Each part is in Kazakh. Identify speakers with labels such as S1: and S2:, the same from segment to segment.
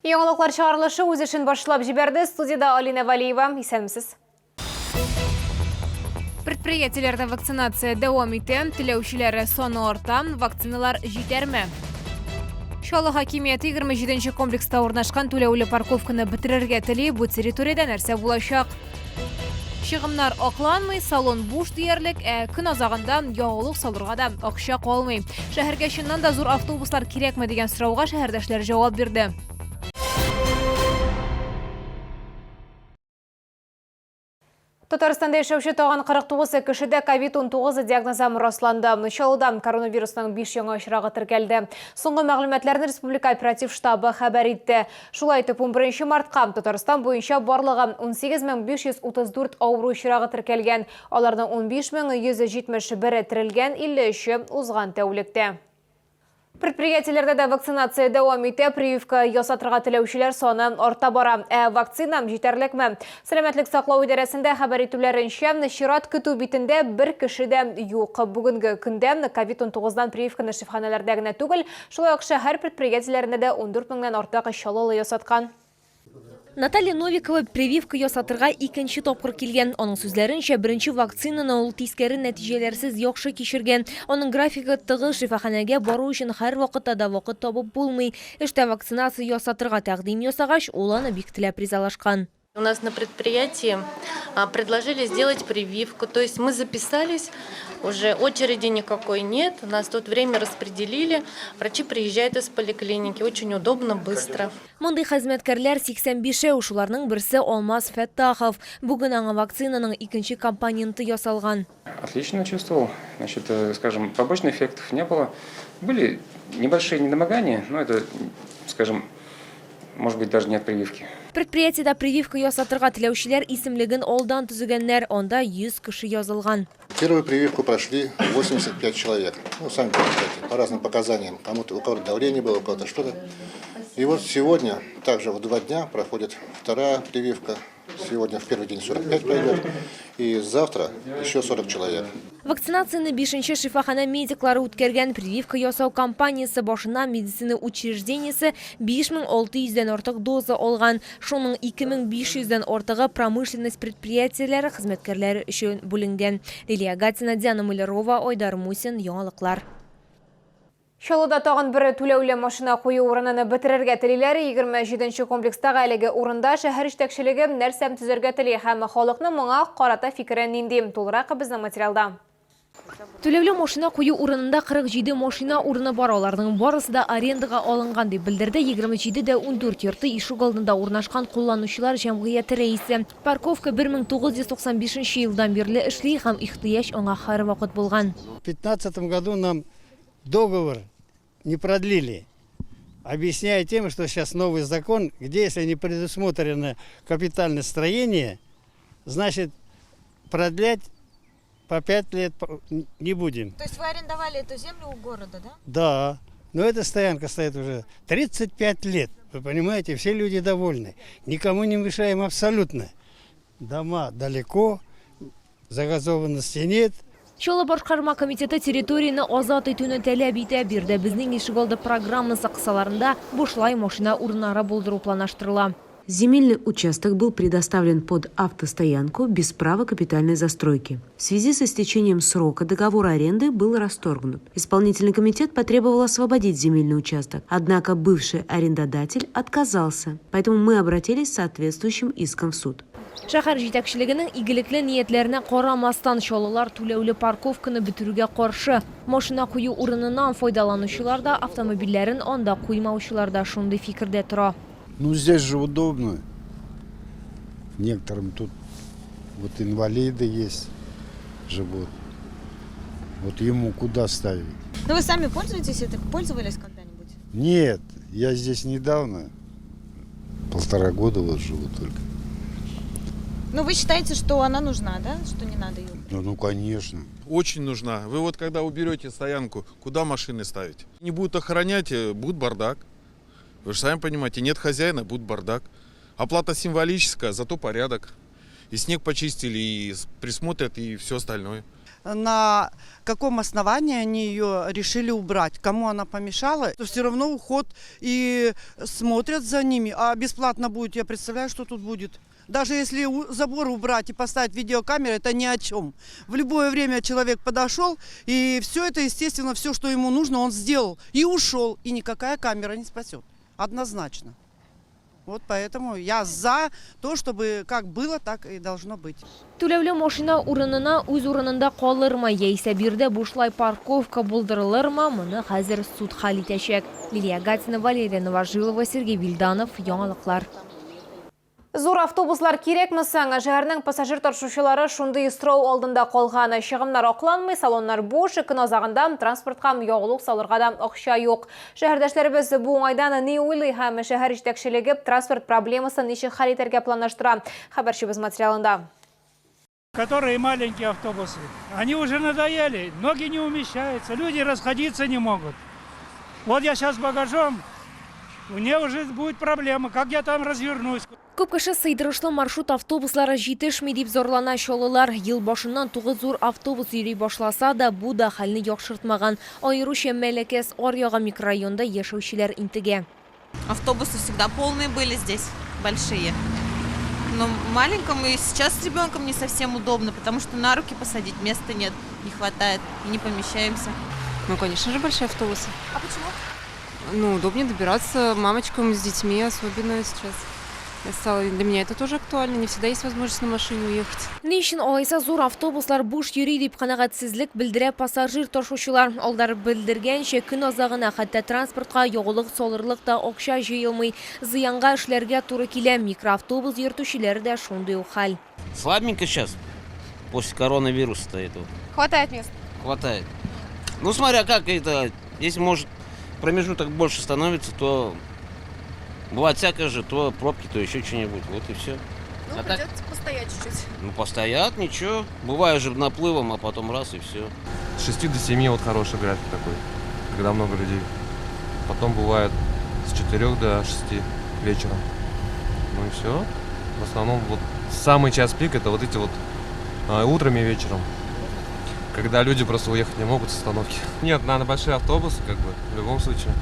S1: Яңалыклар чыгарылышы үз эшен башлап җибәрде. Студияда Алина Валиева. Исәнмесез? Предприятиеләрдә вакцинация дәвам итә. Теләүчеләр саны арта. Вакциналар җитәрме? Чаллы хакимияте 27-нче комплекста урнашкан түләүле парковканы бетерергә тели. Бу территориядә нәрсә булачак? Чыгымнар акланмый, салон буш диярлек, көн азагында ягулык салырга да акча калмый. Шәһәргә чыннан да зур автобуслар кирәкме дигән сорауга шәһәрдәшләр җавап бирде. Татарстанда яшәүче тагын 49 кешедә COVID-19 диагнозы расланды. Чаллыда коронавирусның 5 яңа очрагы теркәлде. Соңгы мәгълүматларны Республика оператив штабы хәбәр итте. Шулай итеп, 11 мартка Татарстан буенча барлыгы 18534 авыру очрагы теркәлгән. Аларның 15171 терелгән, 53 узган тәүлектә. Предприятиеләрдә дә вакцинация дәвам итә. Прививка ясатырга теләүчеләр саны арта бара. Вакцина җитәрлекме? Сәламәтлек саклау идарәсендә хәбәр итүләренчә, чират көтү битендә бер кеше дә юк. Бүгенге көндә COVID-19дан прививканы шифаханәләрдә генә түгел, шулай ук шәһәр предприятиеләрендә дә 14 меңнән артык чаллы ясаткан.
S2: Наталья Новикова прививка ясатырга икенче тапкыр килгән. Аның сүзләренчә, беренче вакцинаны ул тискәре нәтиҗәләрсез яхшы кичергән. Аның графигы тыгыз, шифаханәгә бару өчен һәр вакытта да вакыт табып булмый. Эштә вакцинация ясатырга тәкъдим ясагач, ул аны бик теләп ризалашкан.
S3: У нас на предприятии предложили сделать прививку, то есть мы записались, уже очереди никакой нет, у нас тут время распределили, врачи приезжают из поликлиники, очень удобно, быстро.
S2: Мондый хезмәткәрләр 85-е, шуларның берсе Алмаз Фәттахов. Бүген аңа вакцинаның икенче компоненты ясалган.
S4: Отлично чувствовал. Значит, скажем, побочных эффектов не было. Были небольшие недомогания, но это, скажем, может быть, даже не от прививки.
S2: Предприятиедә прививка ясатырга теләүчеләр исемлеген алдан төзегәннәр, анда 100 кеше язылган.
S5: Первую прививку прошли 85 человек. Ну, сами понимаете, по разным показаниям. Кому-то у кого-то давление было, у кого-то что-то. И вот сегодня, также в 2 дня, проходит вторая прививка. Сегодня в первый день 45 пройдет. И завтра еще 40 человек.
S2: Вакцинацияны 5-нче шифахана медиклары үткәргән. Прививка ясау кампаниясе башына медицина учреждениесе 5600-дән артык доза алган. Шуның 2500-дән артыгы промышленность предприятиеләре хезмәткәрләре өчен бүленгән. Лилия Гатина, Диана Мулярова, Айдар Мусин, яңалыклар.
S1: Чаллыда тагын бер түләүле машина кую урынын бетерергә телиләр. 27-нче комплекстагы әлеге урында шәһәр җитәкчелеге нәрсә төзергә тели һәм халыкның моңа карата фикерен нинди? Тулырак безнең материалда.
S2: Түләүле машина кую урынында 47 машина урыны бар. Аларның барысы да арендага алынган дип белдерде 27-дә 14 йорты ишек алдында урнашкан кулланучылар җәмгыяте рәисе. Парковка 1995 елдан бирле эшли һәм ихтыяҗ аңа һәр вакыт булган.
S6: В 2015 году нам договор не продлили, объясняя тем, что сейчас новый закон, где если не предусмотрено капитальное строение, значит продлять по 5 лет не будем.
S7: То есть вы арендовали эту землю у города, да?
S6: Да, но эта стоянка стоит уже 35 лет. Вы понимаете, все люди довольны. Никому не мешаем абсолютно. Дома далеко, загазованности нет.
S2: Чаллы башкарма комитеты территорияны азат итүне таләп итә. Бирдә безнең ишегалды программасы кысаларында бушлай машина урыннары булдыру планлаштырыла.
S8: Земельный участок был предоставлен под автостоянку без права капитальной застройки. В связи с истечением срока договор аренды был расторгнут. Исполнительный комитет потребовал освободить земельный участок, однако бывший арендодатель отказался, поэтому мы обратились с соответствующим иском в суд.
S2: Шәһәр җитәкчелегенең игелекле ниятьләренә карамастан чаллылар түләүле парковканы бетерүгә каршы. Машина кую урыныннан файдаланучылар да, автомобильләрен анда куймаучылар да шундый фикердә тора.
S9: Ну здесь же удобно. Некоторым тут вот инвалиды есть, живут. Вот ему куда ставить?
S7: Но вы сами пользуетесь этим? Пользовались когда-нибудь?
S9: Нет, я здесь недавно, 1,5 года вот живу только.
S7: Ну вы считаете, что она нужна, да? Что не надо ее?
S9: Ну конечно.
S10: Очень нужна. Вы вот когда уберете стоянку, куда машины ставить? Не будут охранять, будет бардак. Вы же сами понимаете, нет хозяина, будет бардак. Оплата символическая, зато порядок. И снег почистили, и присмотрят, и все остальное.
S11: на каком основании они ее решили убрать, кому она помешала. То все равно уход и смотрят за ними, а бесплатно будет, я представляю, что тут будет. Даже если забор убрать и поставить видеокамеры, это ни о чем. В любое время человек подошел, и все это, естественно, все, что ему нужно, он сделал. И ушел, и никакая камера не спасет. Однозначно. Вот поэтому я за то, чтобы как было, так и должно быть.
S2: Түләүле машина урынына үз урынында калырмы, яисә бирдә бушлай парковка булдырылырмы, моны хәзер суд хәл итәчәк. Лилия Гатина, Валерия Новожилова, Сергей Вильданов, Яңалыклар.
S1: Зур автобуслар керекме соң? Шәһәрнең пассажир ташучылары шундый сорау алдында калган. Чыгымнар акланмый, салоннар буш, көн азагында транспортка ягулык салырга да акча юк. Шәһәрдәшләребез бу уңайдан ни уйлый һәм шәһәр җитәкчелеге транспорт проблемасын ничек хәл итәргә планлаштыра? Хәбәрчебез материалында.
S12: Которые маленькие автобусы, они уже надоели, ноги не умещаются, люди расходиться не могут. Вот я сейчас с багажом, мне уже будет проблема, как я там развернусь.
S2: Күп кеше сыйдырышлы маршрут автобуслары җитешми дип зарлана чалылар. Ел башыннан 9 зур автобус йөри башласа да, бу да хәлне яхшыртмаган. Аеруча Мәләкәс Аръяга микрорайонда яшәүчеләр интегә.
S7: Автобусы всегда полные были здесь, большие. Но маленькому и сейчас с ребенком не совсем удобно, потому что на руки посадить места нет, не хватает и не помещаемся.
S13: Ну, конечно же, большие автобусы.
S7: А почему?
S13: Ну, удобнее добираться мамочкам с детьми, особенно сейчас. Для меня это тоже актуально, не всегда есть возможность на машине уехать.
S2: Нишин алайса зур автобуслар буш йөри дип канагатьсезлек белдерә пассажир ташучылар. Алдар белдергәнчә, көн азагына хәтта транспортка ягулык салырлык та акча җыелмый. Зыянга эшләргә туры килә. Микроавтобус йөртүчеләре дә шундый ук хәл.
S14: Слабенько сейчас, после коронавируса-то этого.
S13: Хватает мест?
S14: Хватает. Ну, смотря как это, если, может, промежуток больше становится, то бывает всякое же, то пробки, то еще что-нибудь, вот и все.
S13: Ну, придется постоять чуть-чуть.
S14: Ну, постоят, ничего. Бывает же наплывом, а потом раз и все.
S15: С 6 до 7 вот хороший график такой, когда много людей. Потом бывает с 4 до 6 вечера. Ну и все. В основном вот самый час пик это вот эти вот утром и вечером. Когда люди просто уехать не могут с остановки. Нет, надо большие автобусы, как бы, в любом случае.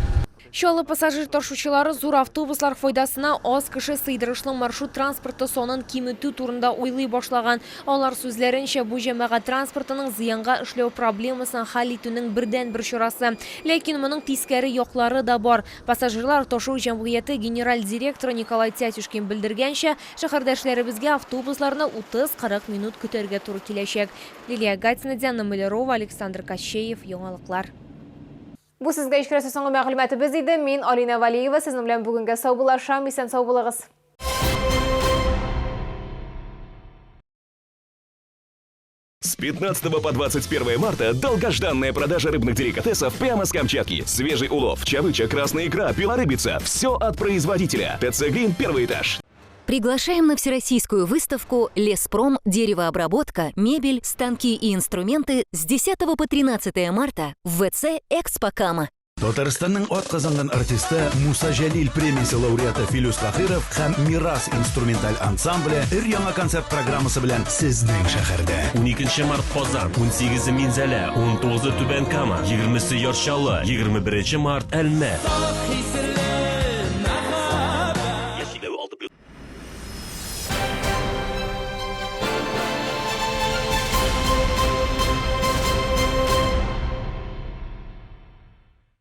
S2: Чалы пассажир ташучылары зур автобуслар файдасына аз кеше сыйдырышлы маршрут транспорты сонын киметү турында уйлый башлаган. Алар сүзләренчә, бу җәмәгать транспортының зыянга эшләү проблемасын хәл итүнең бердән-бер чарасы. Ләкин моның тискәре яклары да бар. Пассажирлар ташу җәмгыяте генераль директоры Николай Тятюшкин белдергәнчә, шәһәрдәшләребезгә автобусларны 30-40 минут көтәргә туры киләчәк. Лилия Гатина, Диана Малярова, Александр Кощеев, Яңалыклар.
S1: Бу сезгә ишкерәсе соңгы мәгълүматыбыз иде. Мин Алина Валиева, сезнең белән бүгенгә сау булашам, исән сау булыгыз.
S16: С 15 по 21 марта долгожданная продажа рыбных деликатесов прямо с Камчатки. Свежий улов, чавыча, красная икра, белорыбица. Все от производителя. ТЦ «Грин», первый этаж.
S17: Приглашаем на всероссийскую выставку «Леспром. Деревообработка, мебель, станки и инструменты» с 10 по 13 марта в ВЦ «Экспокама».
S18: Татарстанның атказанган артисты Муса Жәлил премиясе лауреаты Филюс Кахиров һәм Мирас инструменталь ансамбле өр-яңа концерт программасы белән сезнең шәһәрдә.
S19: 12 март Казан, 18 Минзәлә, 19 Түбән Кама, 20 Ярчалы, 21 март Әлмәт.